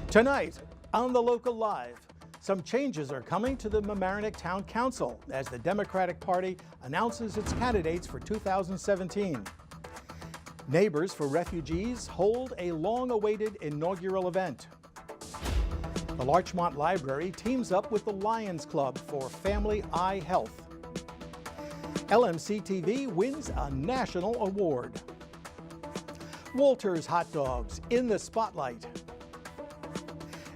Tonight on the Local Live, some changes are coming to the Mamaroneck Town Council as the Democratic Party announces its candidates for 2017. Neighbors for Refugees hold a long-awaited inaugural event. The Larchmont Library teams up with the Lions Club for Family Eye Health. LMC-TV wins a national award. Walter's Hot Dogs in the spotlight.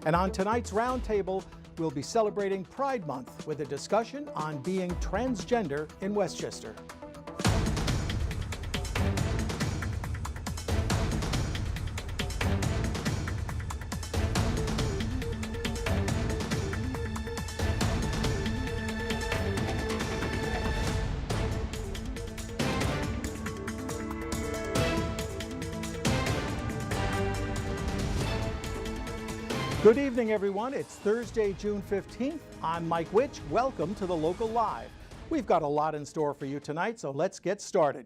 And on tonight's roundtable, we'll be celebrating Pride Month with a discussion on being transgender in Westchester. Good evening, everyone. It's Thursday, June 15th. I'm Mike Witch. Welcome to the Local Live. We've got a lot in store for you tonight, so let's get started.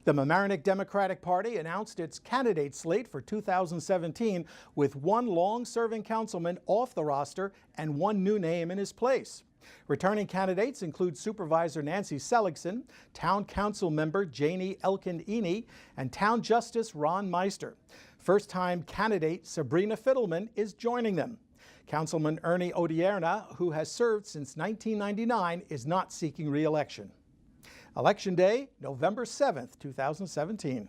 The Mamaroneck Democratic Party announced its candidate slate for 2017 with one long-serving councilman off the roster and one new name in his place. Returning candidates include Supervisor Nancy Seligson, Town Council Member Janie Elkin-Eny, and Town Justice Ron Meister. First-time candidate Sabrina Fiddleman is joining them. Councilman Ernie Odierna, who has served since 1999, is not seeking re-election. Election Day, November 7th, 2017.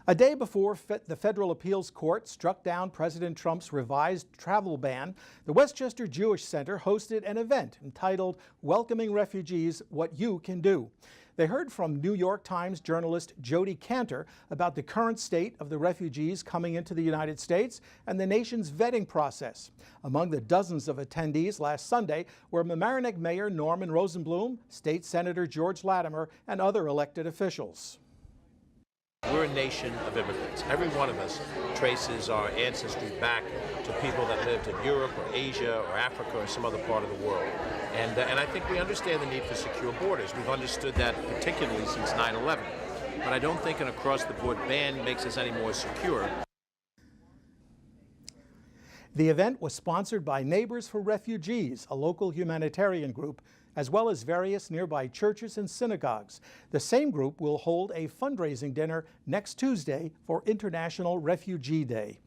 A day before the Federal Appeals Court struck down President Trump's revised travel ban, the Westchester Jewish Center hosted an event entitled Welcoming Refugees, What You Can Do. They heard from New York Times journalist Jody Cantor about the current state of the refugees coming into the United States and the nation's vetting process. Among the dozens of attendees last Sunday were Mamaroneck Mayor Norman Rosenblum, State Senator George Latimer, and other elected officials. We're a nation of immigrants. Every one of us traces our ancestry back to people that lived in Europe or Asia or Africa or some other part of the world. And I think we understand the need for secure borders. We've understood that particularly since 9/11. But I don't think an across-the-board ban makes us any more secure. The event was sponsored by Neighbors for Refugees, a local humanitarian group, as well as various nearby churches and synagogues. The same group will hold a fundraising dinner next Tuesday for International Refugee Day.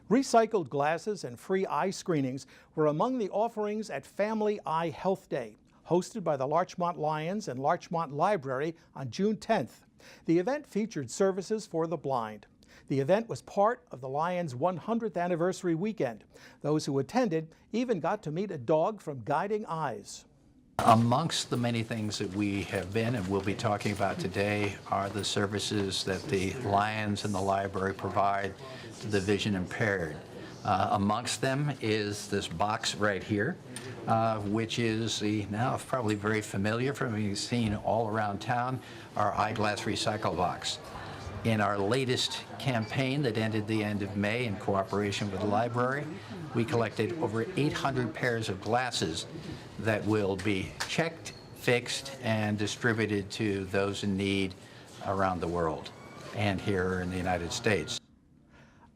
Recycled glasses and free eye screenings were among the offerings at Family Eye Health Day, hosted by the Larchmont Lions and Larchmont Library on June 10th. The event featured services for the blind. The event was part of the Lions' 100th anniversary weekend. Those who attended even got to meet a dog from Guiding Eyes. Amongst the many things that we have been and will be talking about today are the services that the Lions and the library provide to the vision impaired. Amongst them is this box right here, which is now probably very familiar from being seen all around town, our eyeglass recycle box. In our latest campaign that ended the end of May in cooperation with the library, we collected over 800 pairs of glasses that will be checked, fixed, and distributed to those in need around the world and here in the United States.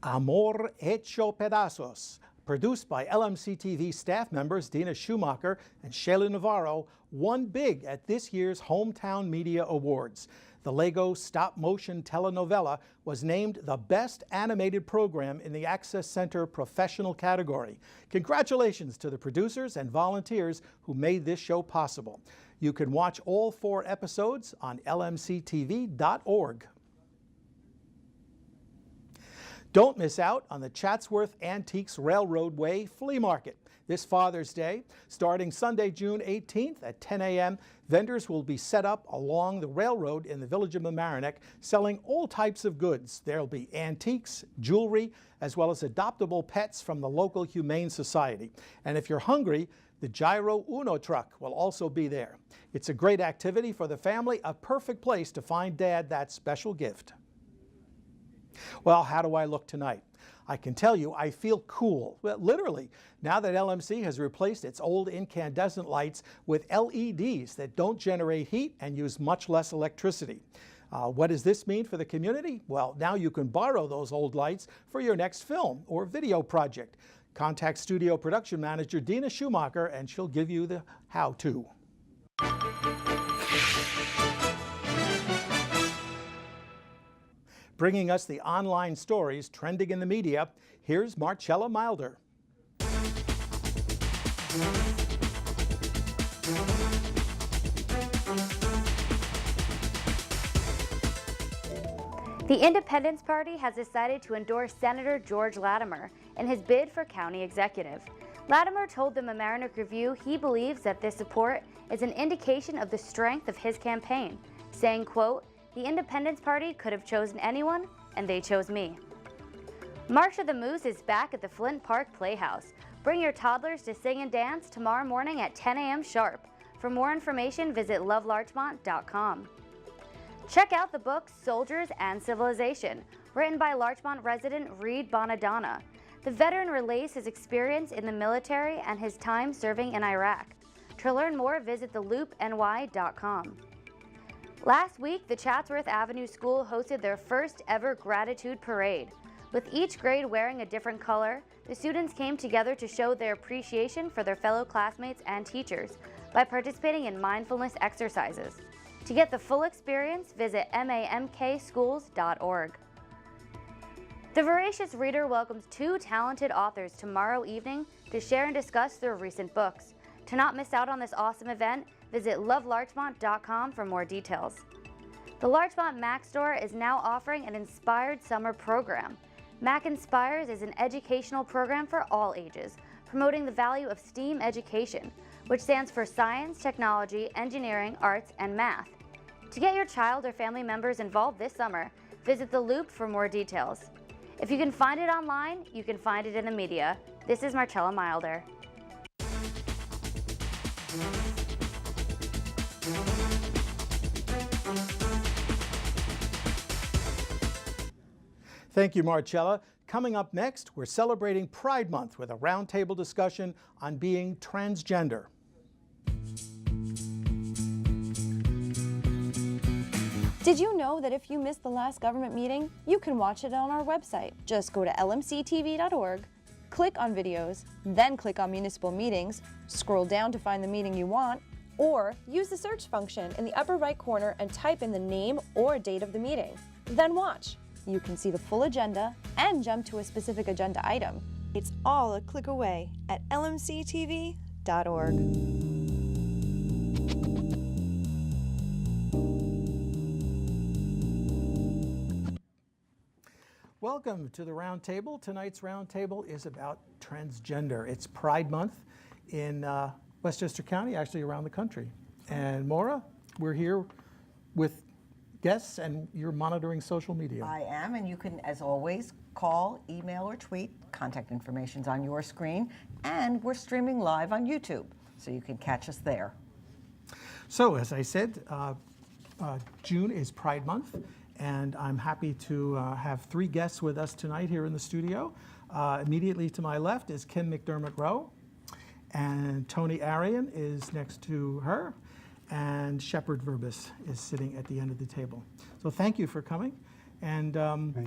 Amor Hecho Pedazos, produced by LMC-TV staff members Dina Schumacher and Shayla Navarro, won big at this year's Hometown Media Awards. The Lego stop-motion telenovela was named the best animated program in the Access Center professional category. Congratulations to the producers and volunteers who made this show possible. You can watch all 4 episodes on lmctv.org. Don't miss out on the Chatsworth Antiques Railroad Way Flea Market this Father's Day. Starting Sunday, June 18th at 10 a.m., vendors will be set up along the railroad in the village of Mamaroneck selling all types of goods. There'll be antiques, jewelry, as well as adoptable pets from the local Humane Society. And if you're hungry, the Gyro Uno truck will also be there. It's a great activity for the family, a perfect place to find Dad that special gift. Well, how do I look tonight? I can tell you I feel cool, well, literally, now that LMC has replaced its old incandescent lights with LEDs that don't generate heat and use much less electricity. What does this mean for the community? Well, now you can borrow those old lights for your next film or video project. Contact studio production manager Dina Schumacher and she'll give you the how-to. Bringing us the online stories trending in the media, here's Marcella Milder. The Independence Party has decided to endorse Senator George Latimer in his bid for county executive. Latimer told the Mamaroneck Review he believes that this support is an indication of the strength of his campaign, saying, quote, "The Independence Party could have chosen anyone, and they chose me." March of the Moose is back at the Flint Park Playhouse. Bring your toddlers to sing and dance tomorrow morning at 10 a.m. sharp. For more information, visit lovelarchmont.com. Check out the book Soldiers and Civilization, written by Larchmont resident Reed Bonadonna. The veteran relays his experience in the military and his time serving in Iraq. To learn more, visit theloopny.com. Last week, the Chatsworth Avenue School hosted their first ever gratitude parade. With each grade wearing a different color, the students came together to show their appreciation for their fellow classmates and teachers by participating in mindfulness exercises. To get the full experience, visit mamkschools.org. The Voracious Reader welcomes two talented authors tomorrow evening to share and discuss their recent books. To not miss out on this awesome event, visit lovelarchmont.com for more details. The Larchmont Mac Store is now offering an Inspired Summer program. Mac Inspires is an educational program for all ages, promoting the value of STEAM education, which stands for science, technology, engineering, arts, and math. To get your child or family members involved this summer, visit The Loop for more details. If you can find it online, you can find it in the media. This is Marcella Milder. Thank you, Marcella. Coming up next, we're celebrating Pride Month with a roundtable discussion on being transgender. Did you know that if you missed the last government meeting, you can watch it on our website? Just go to LMC-TV.org, click on videos, then click on municipal meetings, scroll down to find the meeting you want, or use the search function in the upper right corner and type in the name or date of the meeting. Then watch. You can see the full agenda and jump to a specific agenda item. It's all a click away at LMC-TV.org. Welcome to the roundtable. Tonight's roundtable is about transgender. It's Pride Month in Westchester County, actually around the country. And Maura, we're here with guests and you're monitoring social media. I am, and you can, as always, call, email, or tweet. Contact information's on your screen, and we're streaming live on YouTube, so you can catch us there. So, as I said, June is Pride Month, and I'm happy to have three guests with us tonight here in the studio. Immediately to my left is Kim MacDermotRoe, and Tony Arrien is next to her, and Shepard Verbas is sitting at the end of the table. So thank you for coming, and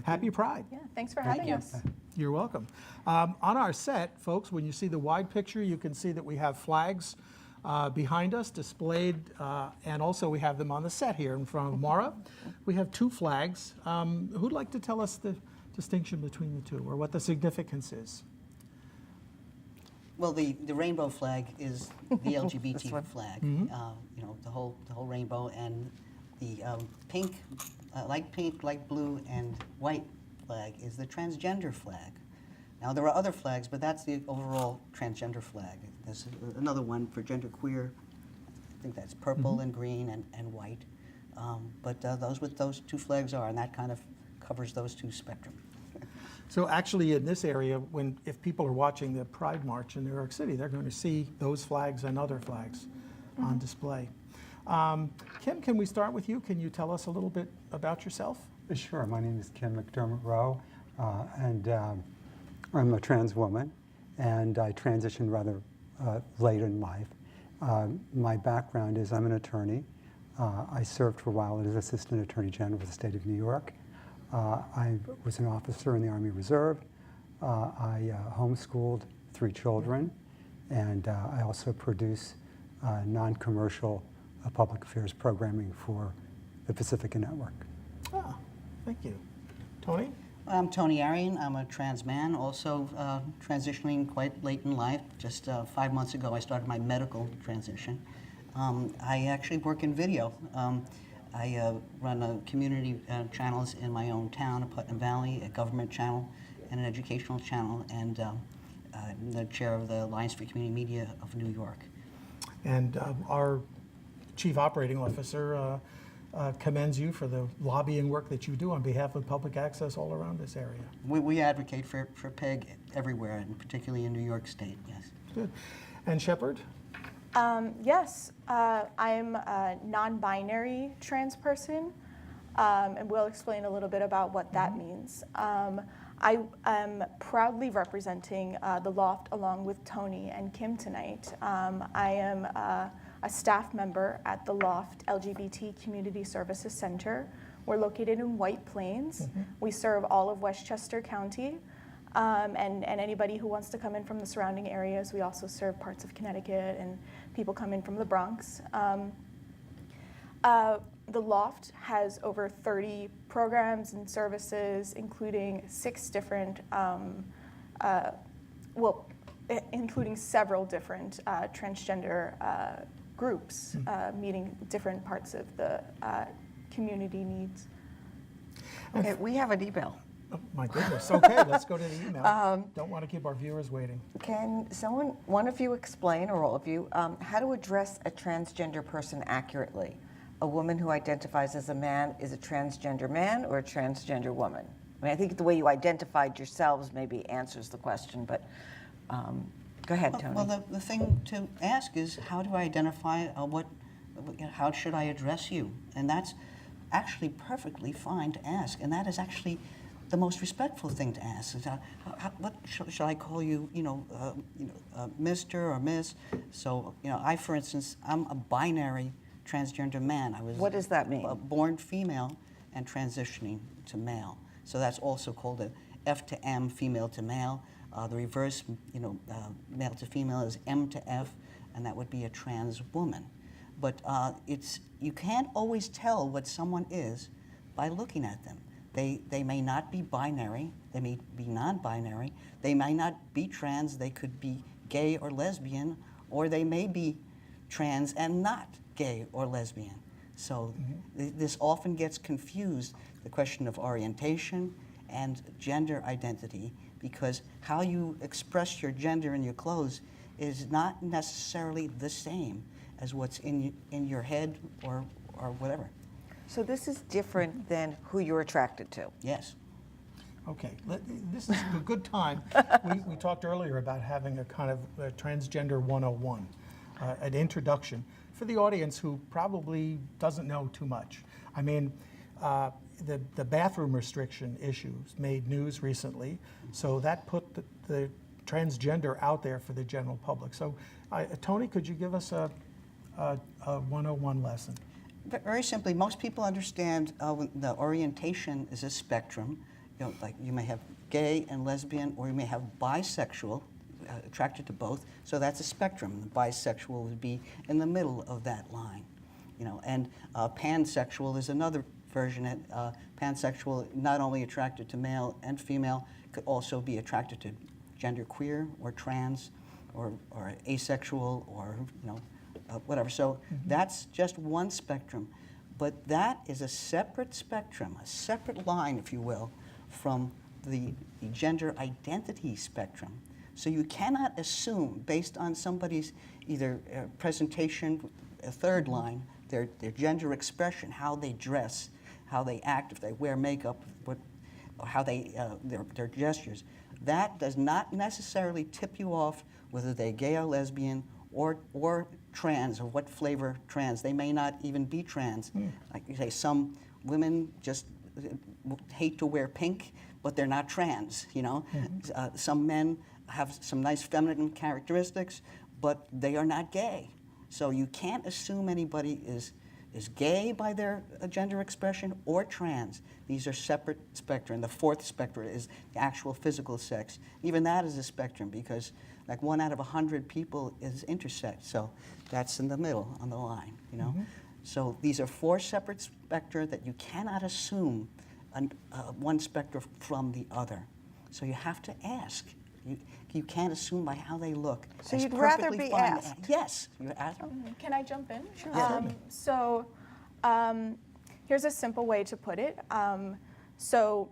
happy Pride. Yeah, thanks for having us. You're welcome. On our set, folks, when you see the wide picture, you can see that we have flags behind us displayed, and also we have them on the set here in front of Maura. We have two flags. Who'd like to tell us the distinction between the two, or what the significance is? Well, the rainbow flag is the LGBT flag. Mm-hmm. You know, the whole rainbow, and the pink, light pink, light blue, and white flag is the transgender flag. Now there are other flags, but that's the overall transgender flag. There's another one for genderqueer. I think that's purple and green and white. But those what those two flags are, and that kind of covers those two spectrum. So actually in this area, if people are watching the Pride March in New York City, they're going to see those flags and other flags on display. Kim, can we start with you? Can you tell us a little bit about yourself? Sure. My name is Kim MacDermotRoe, and I'm a trans woman, and I transitioned rather late in life. My background is I'm an attorney. I served for a while as Assistant Attorney General for the state of New York. I was an officer in the Army Reserve. I homeschooled 3 children, and I also produce non-commercial public affairs programming for the Pacifica Network. Ah, thank you. Tony? I'm Tony Arrien. I'm a trans man, also transitioning quite late in life. Just 5 months ago, I started my medical transition. I actually work in video. I run community channels in my own town, Putnam Valley, a government channel, and an educational channel, and I'm the chair of the Alliance for Community Media of New York. And our Chief Operating Officer commends you for the lobbying work that you do on behalf of public access all around this area. We advocate for PEG everywhere, and particularly in New York State, yes. Good. And Shepard? Yes, I'm a non-binary trans person, and we'll explain a little bit about what that means. I am proudly representing the Loft along with Tony and Kim tonight. I am a staff member at the Loft LGBT Community Services Center. We're located in White Plains. We serve all of Westchester County. And anybody who wants to come in from the surrounding areas. We also serve parts of Connecticut, and people come in from the Bronx. The Loft has over 30 programs and services, including 6 different, including several different transgender groups, meeting different parts of the community needs. Okay, we have an email. Oh, my goodness. Okay, let's go to the email. Don't want to keep our viewers waiting. Can one of you explain, or all of you, how to address a transgender person accurately? A woman who identifies as a man is a transgender man or a transgender woman? I mean, I think the way you identified yourselves maybe answers the question, but go ahead, Tony. Well, the thing to ask is, how do I identify how should I address you? And that's actually perfectly fine to ask, and that is actually the most respectful thing to ask. Is what shall I call you? Mr. or Miss. So, I, for instance, I'm a binary transgender man. I was. What does that mean? Born female and transitioning to male. So that's also called a F to M, female to male. The reverse, male to female is M to F, and that would be a trans woman. But you can't always tell what someone is by looking at them. They may not be binary, they may be non-binary, they may not be trans, they could be gay or lesbian, or they may be trans and not gay or lesbian. So this often gets confused, the question of orientation and gender identity, because how you express your gender in your clothes is not necessarily the same as what's in your head or whatever. So this is different than who you're attracted to. Yes. Okay, this is a good time. We talked earlier about having a kind of a Transgender 101, an introduction for the audience who probably doesn't know too much. I mean, the bathroom restriction issues made news recently, so that put the transgender out there for the general public. So, Tony, could you give us a 101 lesson? Very simply, most people understand the orientation is a spectrum. Like you may have gay and lesbian, or you may have bisexual, attracted to both. So that's a spectrum. The bisexual would be in the middle of that line, And pansexual is another version. Pansexual, not only attracted to male and female, could also be attracted to genderqueer or trans, or asexual, or whatever. So that's just one spectrum, but that is a separate spectrum, a separate line, if you will, from the gender identity spectrum. So you cannot assume, based on somebody's either presentation, a third line, their gender expression, how they dress, how they act, if they wear makeup, how they their gestures. That does not necessarily tip you off whether they're gay or lesbian or trans, or what flavor trans. They may not even be trans. Like you say, some women just hate to wear pink, but they're not trans, Some men have some nice feminine characteristics, but they are not gay. So you can't assume anybody is is gay by their gender expression or trans. These are separate spectra. And the fourth spectrum is the actual physical sex. Even that is a spectrum because like 1 out of 100 people is intersex. So that's in the middle on the line, you know? So these are 4 separate spectra that you cannot assume one spectrum from the other. So you have to ask. You can't assume by how they look. So It's you'd rather perfectly be fine to asked? Yes. You ask. Can I jump in? Sure. So here's a simple way to put it. So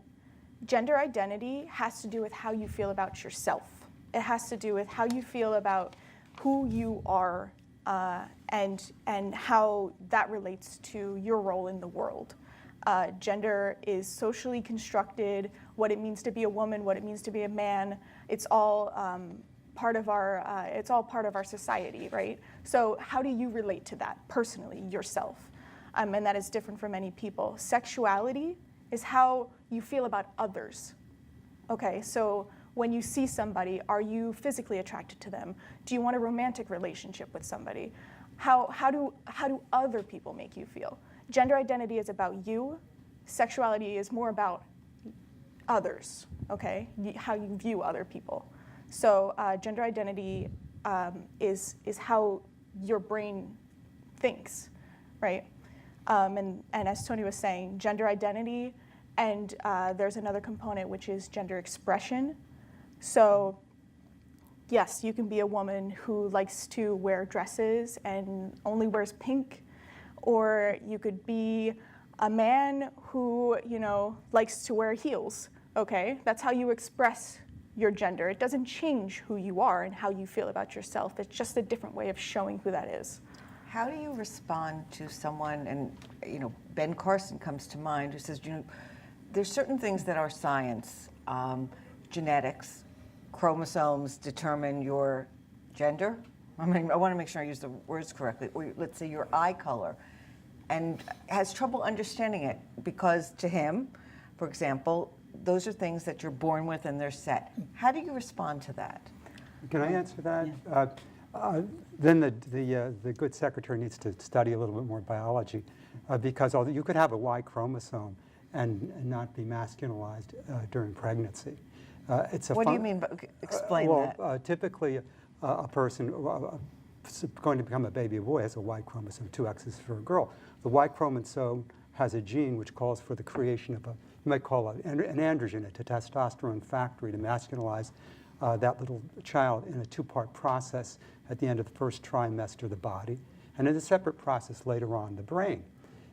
gender identity has to do with how you feel about yourself. It has to do with how you feel about who you are and how that relates to your role in the world. Gender is socially constructed, what it means to be a woman, what it means to be a man. It's all part of our society, right? So how do you relate to that personally, yourself? And that is different for many people. Sexuality is how you feel about others. Okay, so when you see somebody, are you physically attracted to them? Do you want a romantic relationship with somebody? How do other people make you feel? Gender identity is about you. Sexuality is more about others, okay? How you view other people. So gender identity is how your brain thinks, right? And as Tony was saying, gender identity, and there's another component which is gender expression. So yes, you can be a woman who likes to wear dresses and only wears pink, or you could be a man who, you know, likes to wear heels, okay? That's how you express your gender. It doesn't change who you are and how you feel about yourself. It's just a different way of showing who that is. How do you respond to someone, and you know, Ben Carson comes to mind, who says, you know, there's certain things that are science, genetics, chromosomes determine your gender. I mean, I want to make sure I use the words correctly. Or let's say your eye color, and has trouble understanding it because to him, for example, those are things that you're born with and they're set. How do you respond to that? Can I answer that? Yeah. Then the good secretary needs to study a little bit more biology, because although you could have a Y chromosome and not be masculinized during pregnancy. What do you mean? Explain that. Typically, a person going to become a baby boy has a Y chromosome, 2 X's for a girl. The Y chromosome has a gene which calls for the creation of you might call it an androgen, a testosterone factory to masculinize that little child in a 2-part process at the end of the first trimester of the body, and in a separate process later on the brain.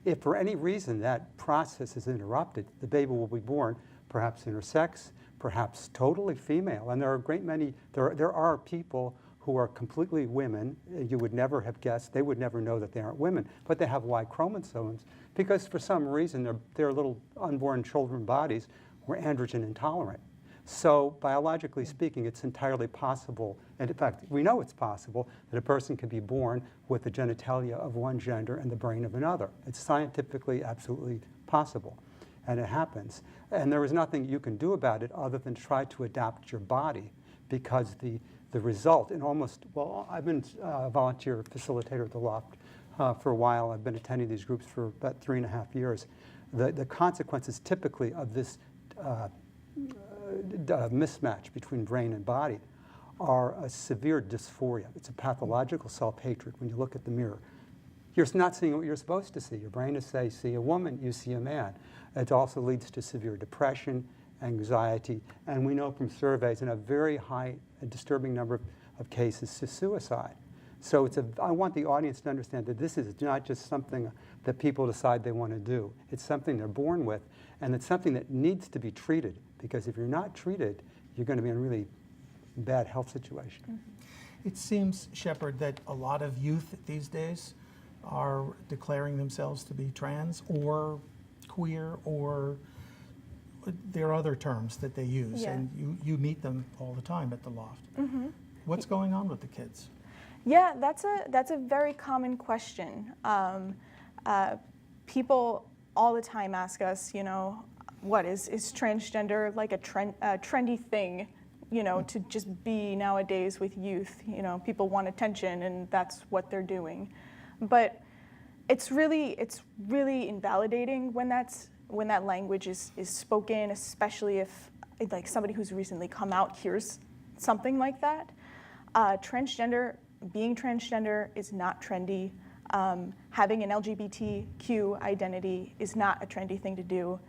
If for any reason that process is interrupted, the baby will be born perhaps intersex, perhaps totally female. And there are a great many, there are people who are completely women. You would never have guessed, they would never know that they aren't women, but they have Y chromosomes because for some reason their little unborn children bodies were androgen intolerant. So biologically speaking, it's entirely possible, and in fact, we know it's possible, that a person can be born with the genitalia of one gender and the brain of another. It's scientifically absolutely possible, and it happens. And there is nothing you can do about it other than try to adapt your body, because the result in almost, well, I've been a volunteer facilitator at the Loft for a while. I've been attending these groups for about 3.5 years. The consequences typically of this mismatch between brain and body are a severe dysphoria. It's a pathological self-hatred when you look at the mirror. You're not seeing what you're supposed to see. Your brain is saying, see a woman, you see a man. It also leads to severe depression, anxiety, and we know from surveys in a very high, disturbing number of cases to suicide. So I want the audience to understand that this is not just something that people decide they want to do. It's something they're born with, and it's something that needs to be treated, because if you're not treated, you're going to be in a really bad health situation. Mm-hmm. It seems, Shepard, that a lot of youth these days are declaring themselves to be trans or queer, or there are other terms that they use, Yeah. and you meet them all the time at the Loft. Mm-hmm. What's going on with the kids? Yeah, that's a very common question. People all the time ask us, you know, what is transgender like a trendy thing, you know, to just be nowadays with youth? You know, people want attention, and that's what they're doing. But it's really invalidating when that language is spoken, especially if like somebody who's recently come out hears something like that. Being transgender is not trendy. Having an LGBTQ identity is not a trendy thing to do.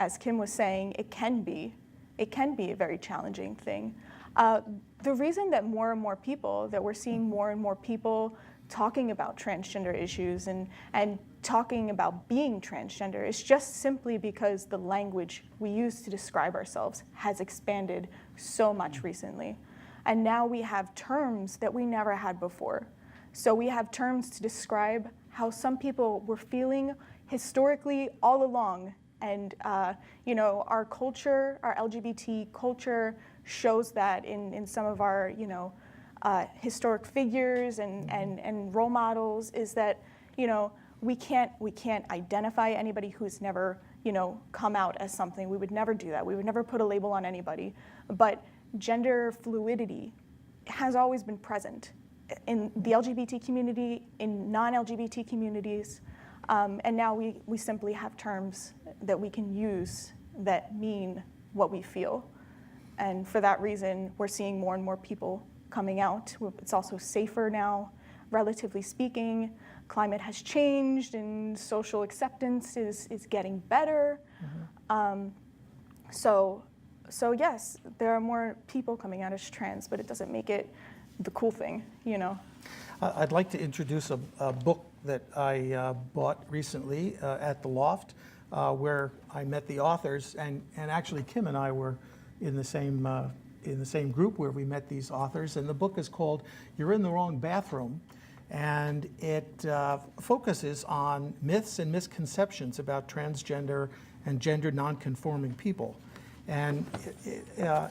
As Kim was saying, it can be a very challenging thing. The reason that we're seeing more and more people talking about transgender issues and talking about being transgender is just simply because the language we use to describe ourselves has expanded so much recently. And now we have terms that we never had before. So we have terms to describe how some people were feeling historically all along. And our culture, our LGBT culture, shows that in some of our historic figures and role models, is that we can't identify anybody who's never come out as something. We would never do that. We would never put a label on anybody. But gender fluidity has always been present in the LGBT community, in non-LGBT communities, and now we simply have terms that we can use that mean what we feel. And for that reason, we're seeing more and more people coming out. It's also safer now, relatively speaking. Climate has changed and social acceptance is getting better. So yes, there are more people coming out as trans, but it doesn't make it the cool thing, I'd like to introduce a book that I bought recently at the Loft, where I met the authors, and actually Kim and I were in the same group where we met these authors. And the book is called "You're in the Wrong Bathroom," and it focuses on myths and misconceptions about transgender and gender nonconforming people. And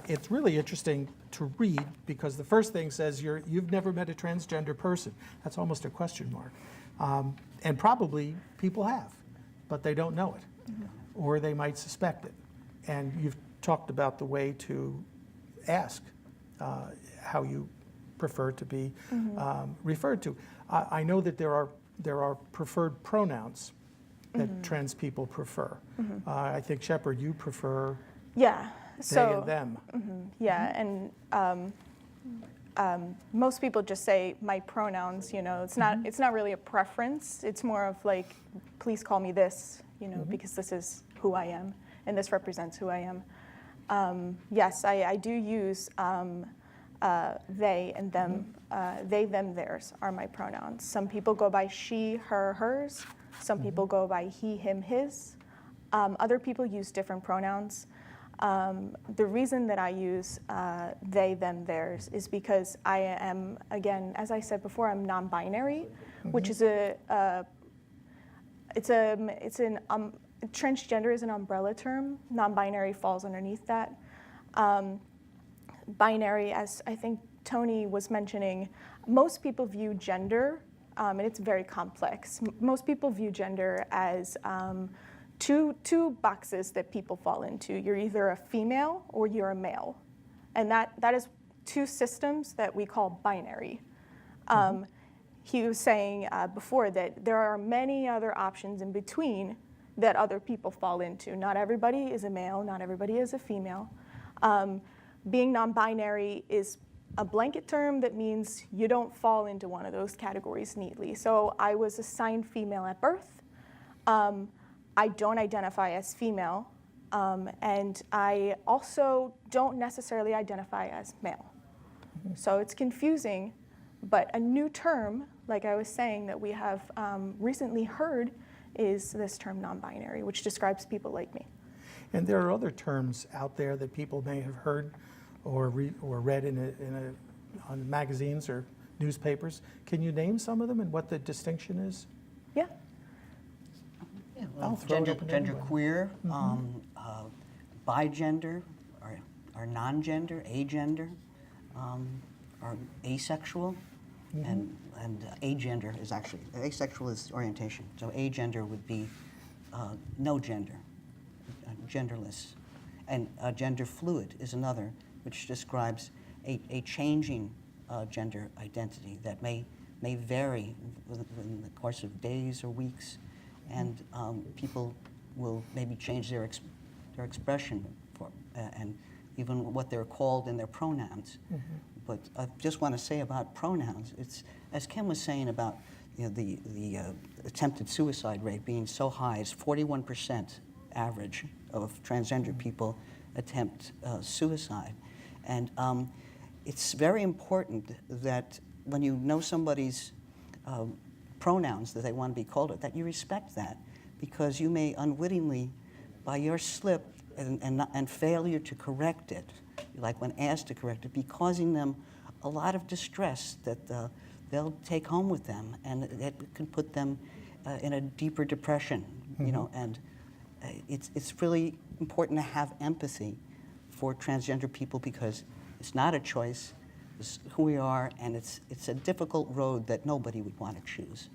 it's really interesting to read, because the first thing says you've never met a transgender person. That's almost a question mark. And probably people have, but they don't know it, or they might suspect it. And you've talked about the way to ask how you prefer to be referred to. I know that there are preferred pronouns that trans people prefer. I think, Shepard, you prefer they and them. Yeah, and most people just say my pronouns. It's not really a preference. It's more of like, please call me this, because this is who I am, and this represents who I am. Yes, I do use they and them. They, them, theirs are my pronouns. Some people go by she, her, hers. Some people go by he, him, his. Other people use different pronouns. The reason that I use they, them, theirs is because I am, again, as I said before, I'm non-binary, which is transgender is an umbrella term. Non-binary falls underneath that. Binary, as I think Tony was mentioning, most people view gender, and it's very complex. Most people view gender as two boxes that people fall into. You're either a female or you're a male. And that is two systems that we call binary. He was saying before that there are many other options in between that other people fall into. Not everybody is a male, not everybody is a female. Being non-binary is a blanket term that means you don't fall into one of those categories neatly. So I was assigned female at birth. I don't identify as female, and I also don't necessarily identify as male. So it's confusing, but a new term, like I was saying, that we have recently heard is this term non-binary, which describes people like me. And there are other terms out there that people may have heard or read on magazines or newspapers. Can you name some of them and what the distinction is? Yeah. Well, gender queer, bigender, or non-gender, agender, or asexual, and agender is actually, asexual is orientation. So agender would be no gender, genderless. And gender fluid is another, which describes a changing gender identity that may may vary in the course of days or weeks, and people will maybe change their expression and even what they're called in their pronouns. But I just want to say about pronouns, it's, as Kim was saying about the attempted suicide rate being so high, it's 41% average of transgender people attempt suicide. And it's very important that when you know somebody's pronouns that they want to be called it, that you respect that, because you may unwittingly, by your slip and failure to correct it, like when asked to correct it, be causing them a lot of distress that they'll take home with them, and it can put them in a deeper depression, you know. And it's really important to have empathy for transgender people, because it's not a choice, it's who we are, and it's a difficult road that nobody would want to choose.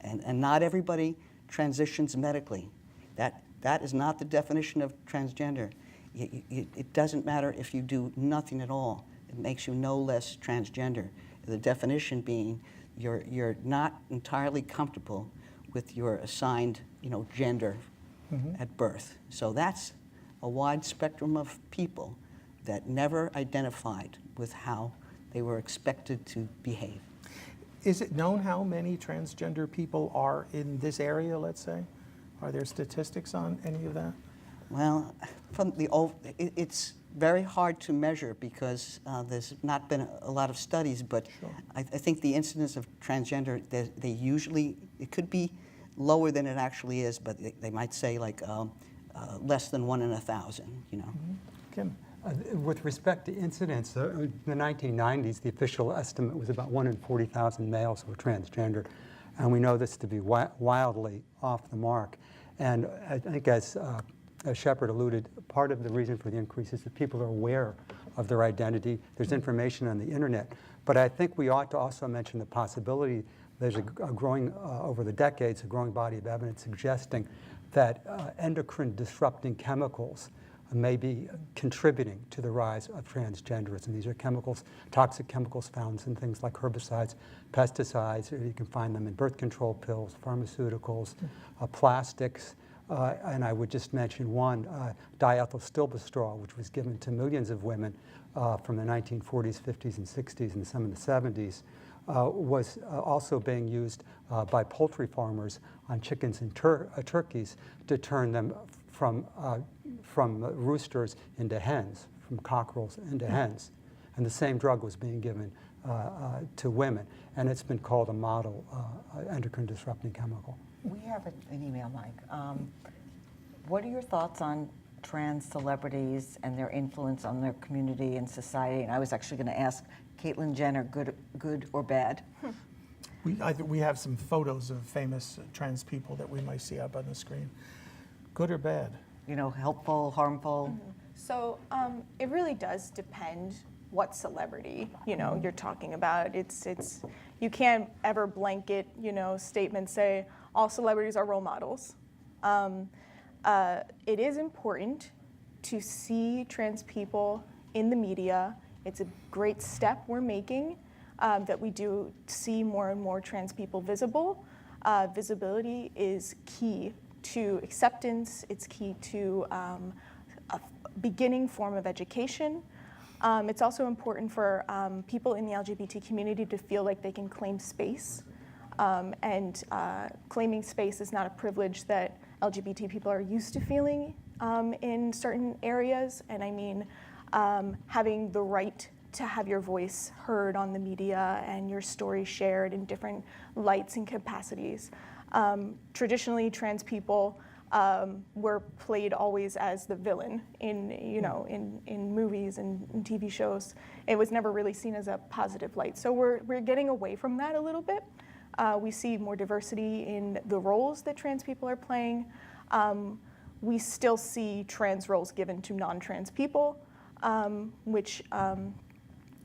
And not everybody transitions medically. That is not the definition of transgender. It doesn't matter if you do nothing at all. It makes you no less transgender. The definition being you're not entirely comfortable with your assigned, gender at birth. So that's a wide spectrum of people that never identified with how they were expected to behave. Is it known how many transgender people are in this area, let's say? Are there statistics on any of that? Well, it's very hard to measure because there's not been a lot of studies, but sure. I think the incidence of transgender, they usually, it could be lower than it actually is, but they might say like less than 1 in 1,000, Kim? With respect to incidence, in the 1990s, the official estimate was about 1 in 40,000 males who were transgender, and we know this to be wildly off the mark. And I think, as Shepard alluded, part of the reason for the increase is that people are aware of their identity. There's information on the internet. But I think we ought to also mention the possibility there's a growing, over the decades, a growing body of evidence suggesting that endocrine disrupting chemicals may be contributing to the rise of transgenderism. These are chemicals, toxic chemicals found in things like herbicides, pesticides, or you can find them in birth control pills, pharmaceuticals, plastics, and I would just mention one, diethylstilbestrol, which was given to millions of women from the 1940s, 50s, and 60s, and some in the 70s, was also being used by poultry farmers on chickens and turkeys to turn them from roosters into hens, from cockerels into hens. And the same drug was being given to women. And it's been called a model endocrine disrupting chemical. We have an email, Mike. What are your thoughts on trans celebrities and their influence on their community and society? And I was actually going to ask Caitlyn Jenner, good or bad? We have some photos of famous trans people that we might see up on the screen. Good or bad? Helpful, harmful? So it really does depend what celebrity, you're talking about. It's you can't ever blanket, statements say all celebrities are role models. It is important to see trans people in the media. It's a great step we're making, that we do see more and more trans people visible. Visibility is key to acceptance. It's key to a beginning form of education. It's also important for people in the LGBT community to feel like they can claim space. And claiming space is not a privilege that LGBT people are used to feeling in certain areas. And I mean having the right to have your voice heard on the media and your story shared in different lights and capacities. Traditionally, trans people were played always as the villain in movies and in TV shows. It was never really seen as a positive light. So we're getting away from that a little bit. We see more diversity in the roles that trans people are playing. We still see trans roles given to non-trans people, which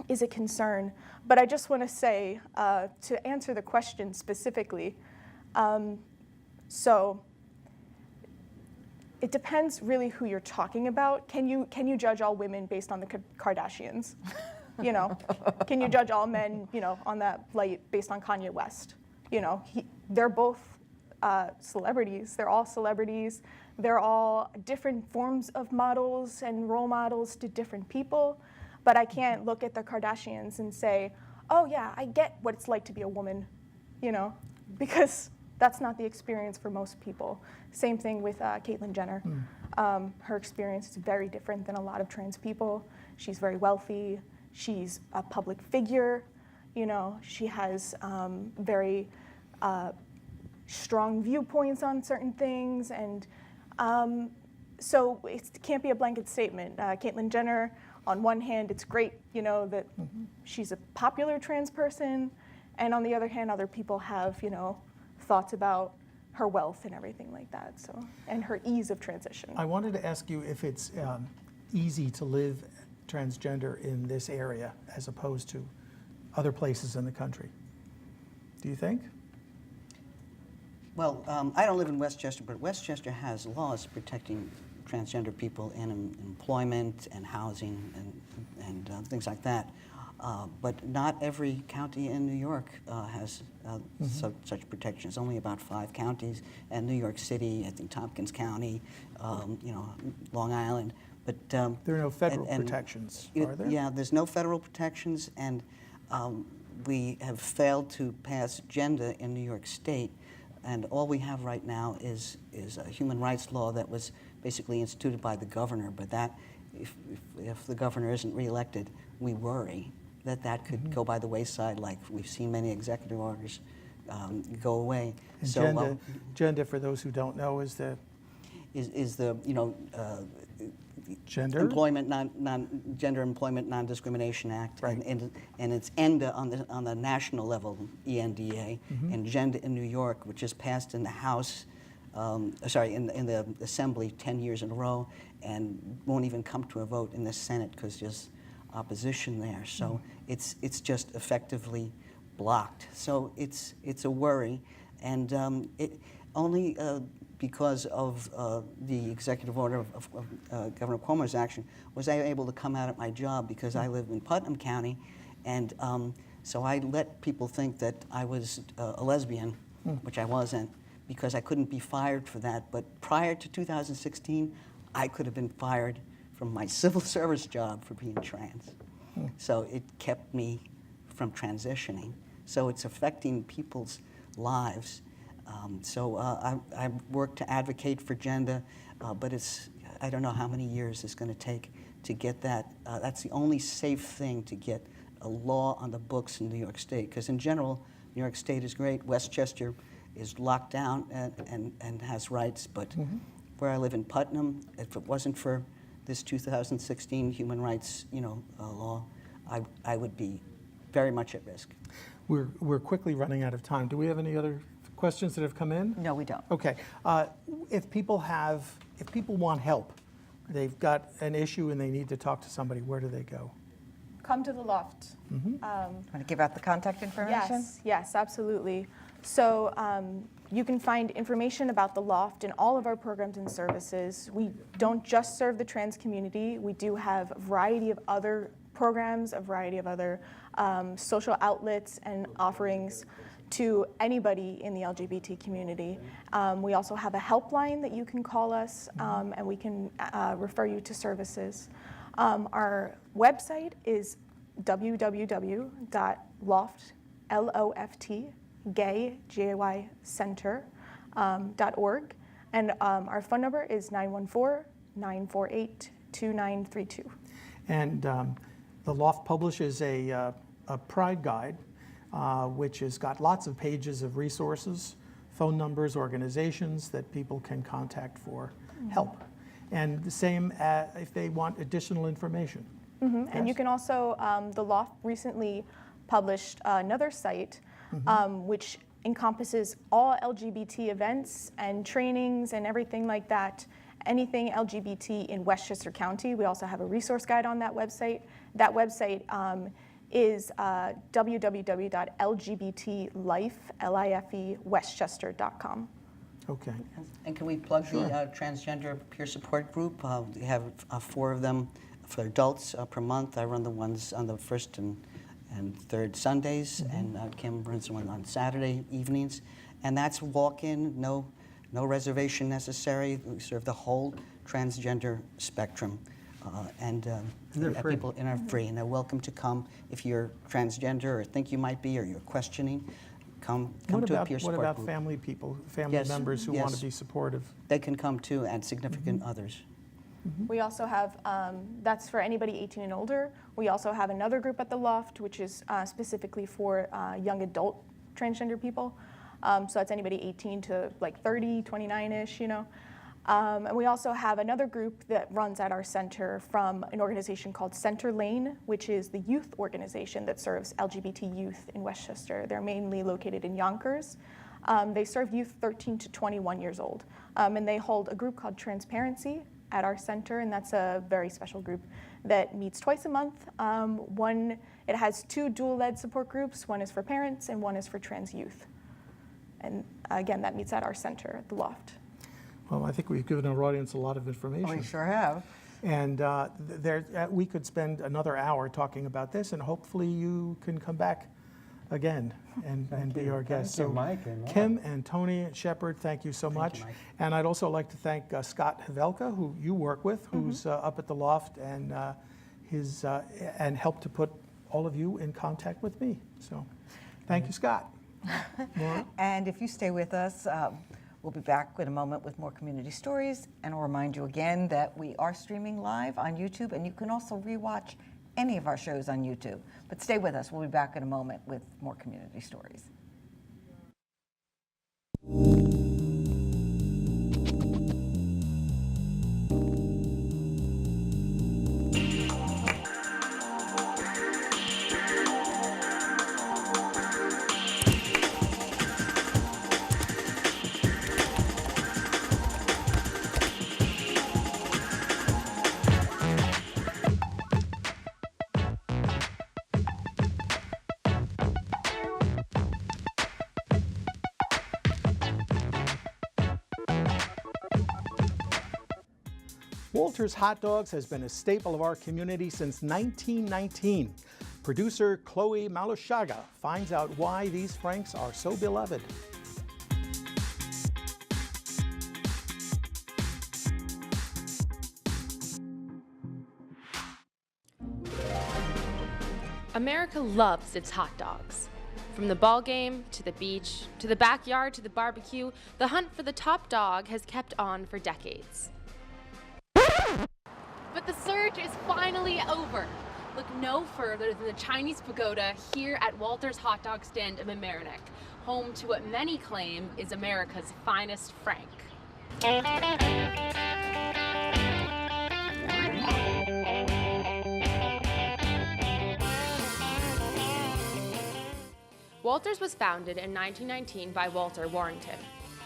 is a concern. But I just want to say, to answer the question specifically, so it depends really who you're talking about. Can you judge all women based on the Kardashians? You know, can you judge all men, you know, on that light based on Kanye West? You know, they're both celebrities. They're all celebrities. They're all different forms of models and role models to different people. But I can't look at the Kardashians and say, oh yeah, I get what it's like to be a woman, you know, because that's not the experience for most people. Same thing with Caitlyn Jenner. Her experience is very different than a lot of trans people. She's very wealthy. She's a public figure. You know, she has very strong viewpoints on certain things. And so it can't be a blanket statement. Caitlyn Jenner, on one hand, it's great, you know, that she's a popular trans person. And on the other hand, other people have, you know, thoughts about her wealth and everything like that, so, and her ease of transition. I wanted to ask you if it's easy to live transgender in this area as opposed to other places in the country. Do you think? Well, I don't live in Westchester, but Westchester has laws protecting transgender people in employment and housing and things like that. But not every county in New York has such protections. Only about 5 counties, and New York City, I think Tompkins County, you know, Long Island. But there are no federal protections, are there? Yeah, there's no federal protections, and we have failed to pass gender in New York State. And all we have right now is a human rights law that was basically instituted by the governor. But that, if the governor isn't reelected, we worry that could go by the wayside, like we've seen many executive orders go away. And so gender, for those who don't know, is the you know gender Gender Employment Non-Discrimination Act, right. and it's ENDA on the national level, ENDA, and gender in New York, which is passed in the House, in the Assembly 10 years in a row, and won't even come to a vote in the Senate because there's opposition there. So it's just effectively blocked. So it's a worry, and it only because of the executive order of Governor Cuomo's action was I able to come out at my job, because I live in Putnam County, and so I let people think that I was a lesbian, which I wasn't, because I couldn't be fired for that. But prior to 2016, I could have been fired from my civil service job for being trans. So it kept me from transitioning. So it's affecting people's lives. So I work to advocate for gender, but I don't know how many years it's going to take to get that. That's the only safe thing, to get a law on the books in New York State, because in general, New York State is great. Westchester is locked down and has rights, but where I live in Putnam, if it wasn't for this 2016 human rights, law, I would be very much at risk. We're quickly running out of time. Do we have any other questions that have come in? No, we don't. Okay. If people want help, they've got an issue and they need to talk to somebody, where do they go? Come to the Loft. Want to give out the contact information? Yes, absolutely. So you can find information about the Loft and all of our programs and services. We don't just serve the trans community. We do have a variety of other programs, a variety of other social outlets and offerings to anybody in the LGBT community. We also have a helpline that you can call us, and we can refer you to services. Our website is www.loft.org, and our phone number is 914-948-2932. And the Loft publishes a Pride Guide, which has got lots of pages of resources, phone numbers, organizations that people can contact for help. And the same if they want additional information. Yes? And you can also, the Loft recently published another site which encompasses all LGBT events and trainings and everything like that. Anything LGBT in Westchester County. We also have a resource guide on that website. That website is www.lgbtlifewestchester.com. Okay. And can we plug the transgender peer support group? We have 4 For adults per month, I run the ones on the first and third Sundays, and Kim runs one on Saturday evenings. And that's walk-in, no reservation necessary. We serve the whole transgender spectrum. they're free. People are free, and they're welcome to come if you're transgender or think you might be, or you're questioning. Come to a peer support What about group. family people, family Yes, members who want yes. to be supportive? They can come too, and significant others. We also have, that's for anybody 18 and older. We also have another group at the Loft, which is specifically for young adult transgender people. So that's anybody 18 to like 30, 29-ish, you know. And we also have another group that runs at our center from an organization called Center Lane, which is the youth organization that serves LGBT youth in Westchester. They're mainly located in Yonkers. They serve youth 13 to 21 years old. And they hold a group called Transparency at our center, and that's a very special group that meets twice a month. It has 2 dual-led support groups. One is for parents and one is for trans youth. And again, that meets at our center at the Loft. Well, I think we've given our audience a lot of information. We sure have. And we could spend another hour talking about this, and hopefully you can come back again and be our guest. Thank you, Mike and Laura. Kim and Tony and Shepard, thank you so much. you, Mike. And I'd also like to thank Scott Havelka, who you work with, who's up at the Loft and and helped to put all of you in contact with me. So thank you, Scott. Laura? And if you stay with us, we'll be back in a moment with more community stories. And I'll remind you again that we are streaming live on YouTube, and you can also rewatch any of our shows on YouTube. But stay with us. We'll be back in a moment with more community stories. Walter's Hot Dogs has been a staple of our community since 1919. Producer Chloe Malushaga finds out why these Franks are so beloved. America loves its hot dogs. From the ball game, to the beach, to the backyard, to the barbecue, the hunt for the top dog has kept on for decades. But the surge is finally over. Look no further than the Chinese pagoda here at Walter's Hot Dog Stand in Mamaroneck, home to what many claim is America's finest Frank. Walter's was founded in 1919 by Walter Warrington.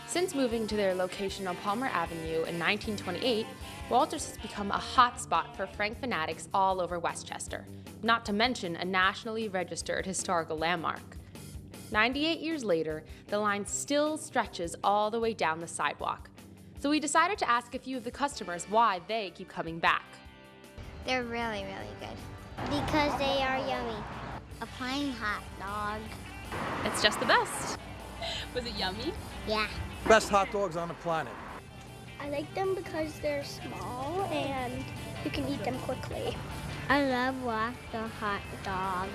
Since moving to their location on Palmer Avenue in 1928, Walter's has become a hotspot for Frank fanatics all over Westchester, not to mention a nationally registered historical landmark. 98 years later, the line still stretches all the way down the sidewalk. So we decided to ask a few of the customers why they keep coming back. They're really, really good. Because they are yummy. A plain hot dog. It's just the best. Was it yummy? Yeah. Best hot dogs on the planet. I like them because they're small and you can eat them quickly. I love the hot dog.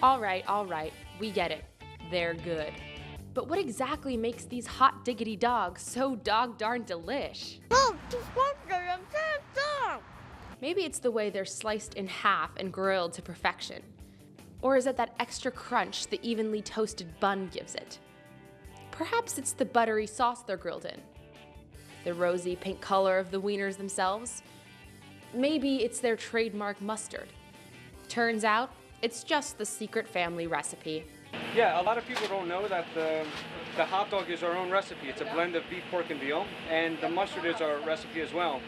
All right, we get it. They're good. But what exactly makes these hot diggity dogs so dog darn delish? Oh, Maybe it's the way they're sliced in half and grilled to perfection. Or is it that extra crunch the evenly toasted bun gives it? Perhaps it's the buttery sauce they're grilled in. The rosy pink color of the wieners themselves. Maybe it's their trademark mustard. Turns out, it's just the secret family recipe. Yeah, a lot of people don't know that the hot dog is our own recipe. It's a blend of beef, pork, and veal, and the mustard is our recipe as well.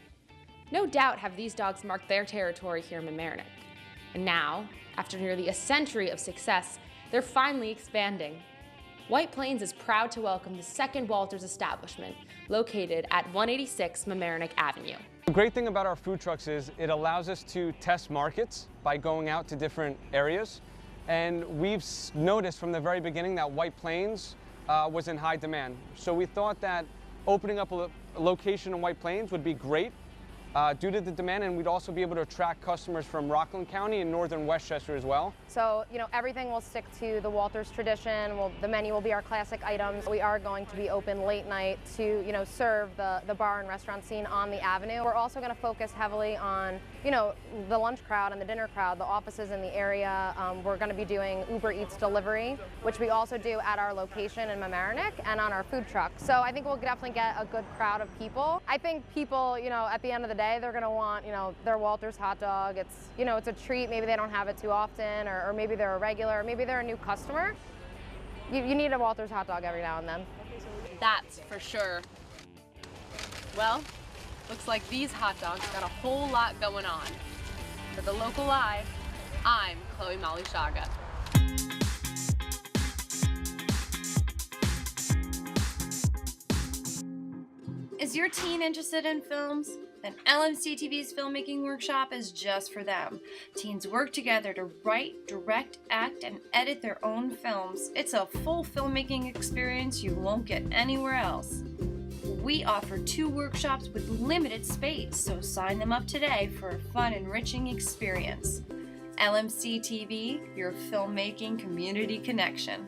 No doubt have these dogs marked their territory here in Mamaroneck. And now, after nearly a century of success, they're finally expanding. White Plains is proud to welcome the second Walter's establishment, located at 186 Mamaroneck Avenue. The great thing about our food trucks is it allows us to test markets by going out to different areas. And we've noticed from the very beginning that White Plains was in high demand. So we thought that opening up a location in White Plains would be great due to the demand, and we'd also be able to attract customers from Rockland County and northern Westchester as well. So, everything will stick to the Walters tradition. The menu will be our classic items. We are going to be open late night to, serve the bar and restaurant scene on the avenue. We're also going to focus heavily on, the lunch crowd and the dinner crowd, the offices in the area. We're going to be doing Uber Eats delivery, which we also do at our location in Mamaroneck and on our food truck. So I think we'll definitely get a good crowd of people. I think people, at the end of the day, they're going to want, their Walters hot dog. It's, it's a treat. Maybe they don't have it too often, or maybe they're a regular, or maybe they're a new customer. You need a Walters hot dog every now and then. That's for sure. Well, looks like these hot dogs got a whole lot going on. For the Local Live, I'm Chloe Malishaga. Is your teen interested in films? Then LMC-TV's filmmaking workshop is just for them. Teens work together to write, direct, act, and edit their own films. It's a full filmmaking experience you won't get anywhere else. We offer 2 workshops with limited space, so sign them up today for a fun, enriching experience. LMC-TV, your filmmaking community connection.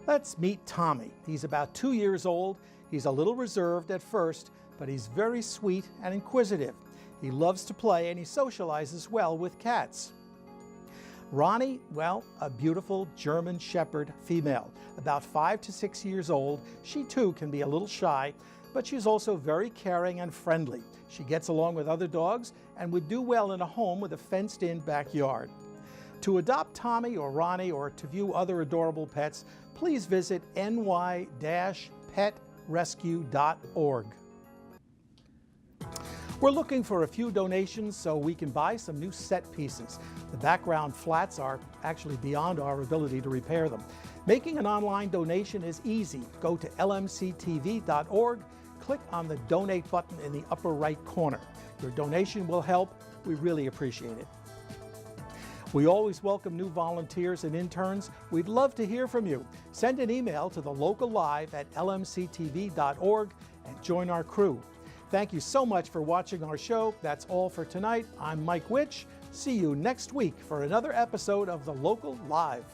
Let's meet Tommy. He's about 2 years old. He's a little reserved at first, but he's very sweet and inquisitive. He loves to play and he socializes well with cats. Ronnie, well, a beautiful German Shepherd female, about 5 to 6 years old. She too can be a little shy, but she's also very caring and friendly. She gets along with other dogs and would do well in a home with a fenced-in backyard. To adopt Tommy or Ronnie or to view other adorable pets, please visit ny-petrescue.org. We're looking for a few donations so we can buy some new set pieces. The background flats are actually beyond our ability to repair them. Making an online donation is easy. Go to LMC-TV.org, click on the donate button in the upper right corner. Your donation will help. We really appreciate it. We always welcome new volunteers and interns. We'd love to hear from you. Send an email to the Local Live at lmctv.org and join our crew. Thank you so much for watching our show. That's all for tonight. I'm Mike Witch. See you next week for another episode of the Local Live.